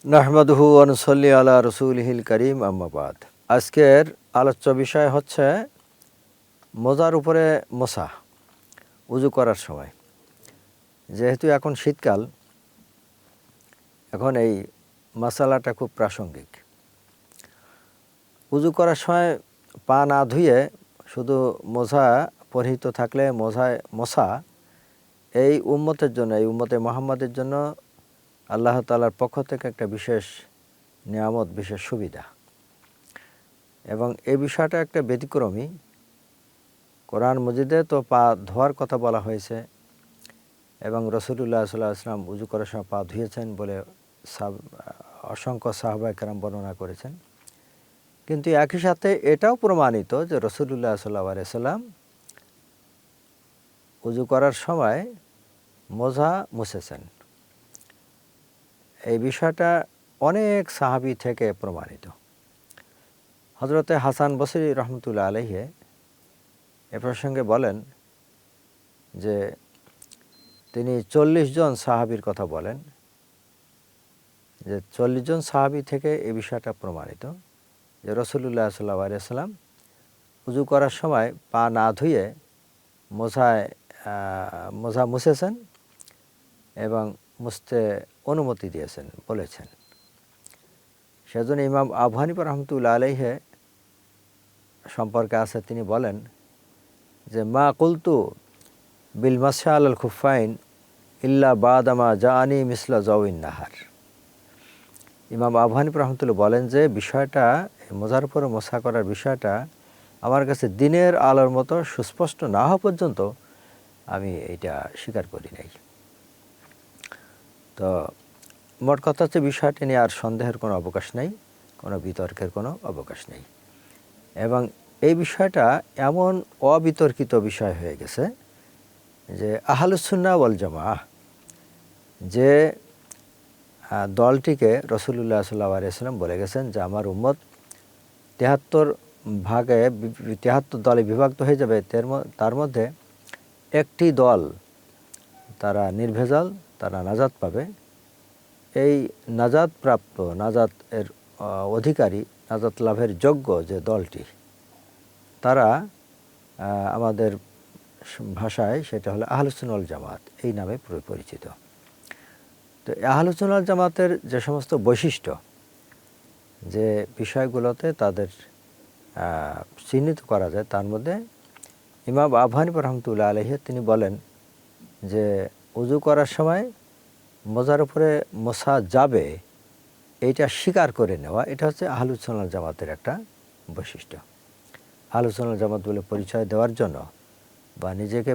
নাহমাদুহু ওয়া নুসাল্লি আলা রাসূলিহিল কারীম আম্মা বাদ। আজকের আলোচ্য বিষয় হচ্ছে মোজার উপরে মোসা উযু করার সময়। যেহেতু এখন শীতকাল, এখন এই মাসালাটা খুব প্রাসঙ্গিক। উযু করার সময় পা না ধুয়ে শুধু মোজা পরিহিত থাকলে মোসা এই উম্মতের জন্য, এই উম্মতে মুহাম্মাদের জন্য আল্লাহ তাআলার পক্ষ থেকে একটা বিশেষ নিয়ামত, বিশেষ সুবিধা। এবং এই বিষয়টা একটা ব্যতিক্রমী। কোরআন মজিদে তো পা ধোয়ার কথা বলা হয়েছে এবং রাসূলুল্লাহ সাল্লাল্লাহু আলাইহি ওয়াসাল্লাম উযু করার সময় পা ধুয়েছেন বলে অসংখ্য সাহাবায়ে কেরাম বর্ণনা করেছেন। কিন্তু একই সাথে এটাও প্রমাণিত যে রাসূলুল্লাহ সাল্লাল্লাহু আলাইহি ওয়াসাল্লাম উযু করার সময় মোজা মুছেছেন। এই বিষয়টা অনেক সাহাবী থেকে প্রমাণিত। হযরতে হাসান বসরি রহমতুল্লাহ আলাইহি এ প্রসঙ্গে বলেন যে তিনি ৪০ জন সাহাবীর কথা বলেন যে ৪০ জন সাহাবী থেকে এই বিষয়টা প্রমাণিত যে রাসূলুল্লাহ সাল্লাল্লাহু আলাইহি ওয়াসাল্লাম উযু করার সময় পা না ধুয়ে মোজা মুছেছেন এবং মুছতে অনুমতি দিয়েছেন, বলেছেন। সেজন্য ইমাম আবু হানিফা রহমতুল্লাহ আলাইহি সম্পর্কে আছে, তিনি বলেন যে মা কুলতু বিল মাসহি আলাল খুফাইন ইল্লা বাদামা জাআনি মিসলা জাওইন নাহার। ইমাম আবু হানিফা রহমতুল্লাহ বলেন যে বিষয়টা, মোজার উপরে মোসা করার বিষয়টা আমার কাছে দিনের আলোর মতো সুস্পষ্ট না হওয়া পর্যন্ত আমি এটা স্বীকার করি নাই। তো মোট কথা হচ্ছে বিষয়টি নিয়ে আর সন্দেহের কোনো অবকাশ নেই, কোনো বিতর্কের কোনো অবকাশ নেই। এবং এই বিষয়টা এমন অবিতর্কিত বিষয় হয়ে গেছে যে আহলুস সুন্নাহ ওয়াল জামাআহ যে দলটিকে রাসূলুল্লাহ সাল্লাল্লাহু আলাইহি ওয়াসাল্লাম বলে গেছেন যে আমার উম্মত ৭৩ দলে বিভক্ত হয়ে যাবে, তার মধ্যে একটি দল তারা নির্ভেজাল, তারা নাজাত পাবে। এই নাজাত প্রাপ্ত, নাজাত এর অধিকারী, নাজাত লাভের যোগ্য যে দলটি, তারা আমাদের ভাষায় সেটা হলো আহলুস সুন্নাহ ওয়াল জামাত, এই নামে পরিচিত। তো আহলুস সুন্নাহ ওয়াল জামাতের যে সমস্ত বৈশিষ্ট্য, যে বিষয়গুলোতে তাদের চিহ্নিত করা যায়, তার মধ্যে ইমাম আবু হানিফা রহমতুল্লাহ আলাইহি তিনি বলেন যে উযু করার সময় মোজার উপরে মোছা যাবে, এইটা স্বীকার করে নেওয়া, এটা হচ্ছে আহলুস সুন্নাহ ওয়াল জামাতের একটা বৈশিষ্ট্য। আহলুস সুন্নাহ ওয়াল জামাত বলে পরিচয় দেওয়ার জন্য বা নিজেকে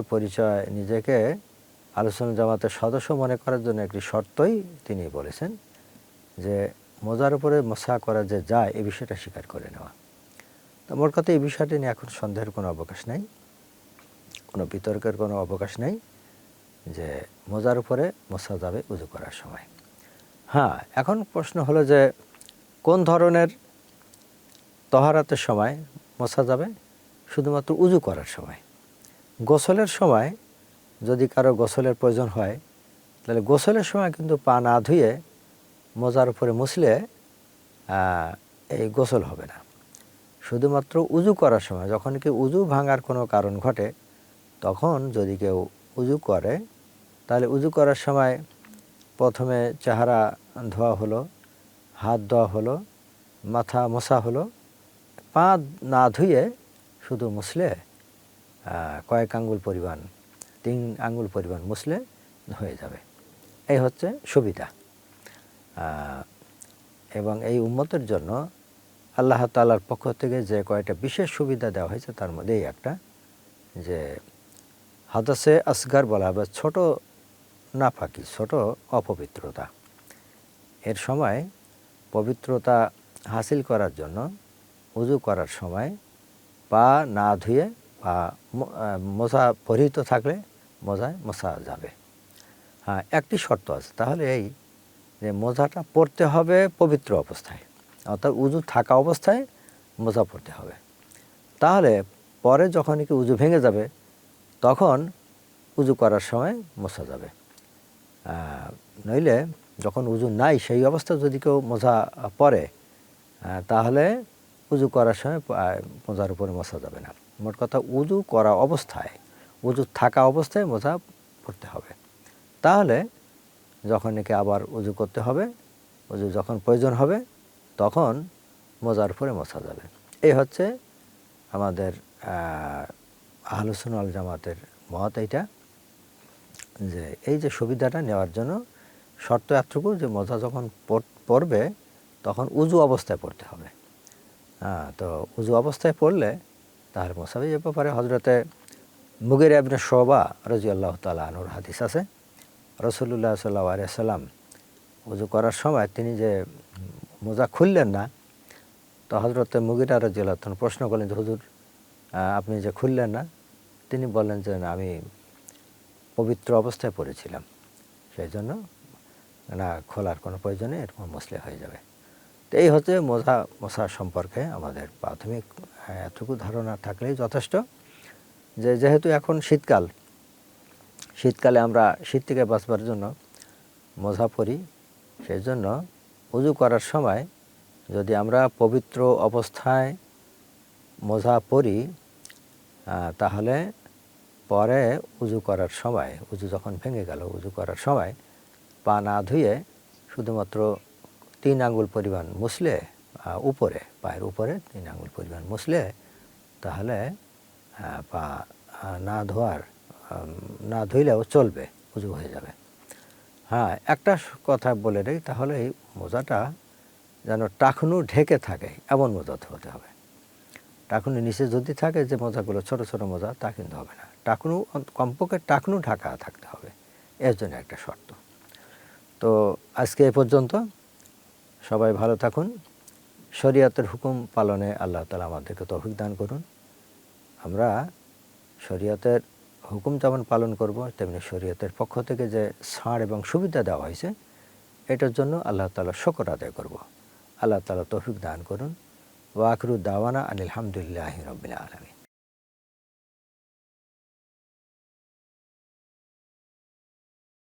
আহলুস সুন্নাহ ওয়াল জামাতের সদস্য মনে করার জন্য একটি শর্তই তিনি বলেছেন যে মোজার উপরে মোসা করা যে যায়, এই বিষয়টা স্বীকার করে নেওয়া। তো মোট কথা এই বিষয়টি নিয়ে এখন সন্দেহের কোনো অবকাশ নেই, কোনো বিতর্কের কোনো অবকাশ নেই যে মোজার উপরে মোসা যাবে উযু করার সময়। হ্যাঁ, এখন প্রশ্ন হলো যে কোন ধরনের তহারাতের সময় মোছা যাবে? শুধুমাত্র উযু করার সময়। গোসলের সময় যদি কারো গোসলের প্রয়োজন হয়, তাহলে গোসলের সময় কিন্তু পা না ধুয়ে মোজার উপরে মুছলে এই গোসল হবে না। শুধুমাত্র উযু করার সময়, যখন কি উযু ভাঙার কোনো কারণ ঘটে, তখন যদি কেউ উযু করে, তাহলে উযু করার সময় প্রথমে চেহারা ধোয়া হলো, হাত ধোয়া হলো, মাথা মোছা হলো, পা না ধুয়ে শুধু মুছলে কয়েক আঙ্গুল পরিমাণ, ৩ আঙ্গুল পরিমাণ মুছলে হয়ে যাবে। এই হচ্ছে সুবিধা। এবং এই উম্মতের জন্য আল্লাহ তাআলার পক্ষ থেকে যে কয়টা বিশেষ সুবিধা দেওয়া হয়েছে, তার মধ্যে এই একটা, যে হাদাসে আসগার বলা হবে, ছোট নাপাকি, ছোট অপবিত্রতা, এর সময় পবিত্রতা হাসিল করার জন্য উযু করার সময় পা না ধুয়ে বা মোজা পরিহিত থাকলে মোজায় মোছা যাবে। হ্যাঁ, একটি শর্ত আছে, তাহলে এই যে মোজাটা পরতে হবে পবিত্র অবস্থায়, অর্থাৎ উযু থাকা অবস্থায় মোজা পরতে হবে। তাহলে পরে যখন কি উযু ভেঙে যাবে, তখন উযু করার সময় মোছা যাবে। নইলে যখন উজু নাই সেই অবস্থায় যদি কেউ মোজা পরে তাহলে উজু করার সময় মোজার উপরে মশা যাবে না। মোট কথা উজু করা অবস্থায়, উজু থাকা অবস্থায় মোজা পরতে হবে। তাহলে যখন নাকি আবার উজু করতে হবে, উজু যখন প্রয়োজন হবে তখন মোজার উপরে মশা যাবে। এই হচ্ছে আমাদের আহলুস সুন্নাহ ওয়াল জামাতের মত এইটা, যে এই যে সুবিধাটা নেওয়ার জন্য শর্ত এতটুকু যে মোজা যখন পরবে তখন উজু অবস্থায় পড়তে হবে। তো উজু অবস্থায় পড়লে তাহলে মোসা হয়ে যেতে পারে। হজরতে মুগিরা ইবনে শুবা রাদিয়াল্লাহু তাআলা আনহুর হাদিস আছে, রাসূলুল্লাহ সাল্লাল্লাহু আলাইহি ওয়াসাল্লাম উজু করার সময় তিনি যে মোজা খুললেন না, তো হজরতে মুগিরা রাদিয়াল্লাহু তাআলা প্রশ্ন করলেন যে হুজুর আপনি যে খুললেন না? তিনি বললেন যে না, আমি পবিত্র অবস্থায় পড়েছিলাম, সেই জন্য না খোলার কোনো প্রয়োজনে এরকম মসলে হয়ে যাবে। তো এই হচ্ছে মশা সম্পর্কে আমাদের প্রাথমিক এতটুকু ধারণা থাকলেই যথেষ্ট। যেহেতু এখন শীতকালে আমরা শীত থেকে বাঁচবার জন্য মোজা পরি, সেই জন্য উজু করার সময় যদি আমরা পবিত্র অবস্থায় মোজা পরি তাহলে পরে উজু করার সময়, উজু যখন ভেঙে গেল, উজু করার সময় পা না ধুয়ে শুধুমাত্র 3 আঙ্গুল পরিমাণ মুছলে উপরে, পায়ের উপরে 3 আঙ্গুল পরিমাণ মুছলে তাহলে পা না ধুইলেও চলবে, উজু হয়ে যাবে। একটা কথা বলে নেই, তাহলে এই মোজাটা যেন টাকনু ঢেকে থাকে এমন মোজা হতে হবে। টাকনুর নিচে যদি থাকে যে মোজাগুলো ছোট ছোট মোজা, তা কিন্তু হবে না। কমপক্ষে টাকনু ঢাকা থাকতে হবে, এর জন্য একটা শর্ত। তো আজকে এ পর্যন্ত। সবাই ভালো থাকুন। শরীয়তের হুকুম পালনে আল্লাহ তাআলা আমাদেরকে তৌফিক দান করুন। আমরা শরীয়তের হুকুম যেমন পালন করব, তেমনি শরীয়তের পক্ষ থেকে যে ছাড় এবং সুবিধা দেওয়া হয়েছে এটার জন্য আল্লাহ তাআলা শুকর আদায় করব। আল্লাহ তাআলা তৌফিক দান করুন। ওয়া আখিরু দাওয়ানা আনিল হামদুলিল্লাহি রাব্বিল আলামিন।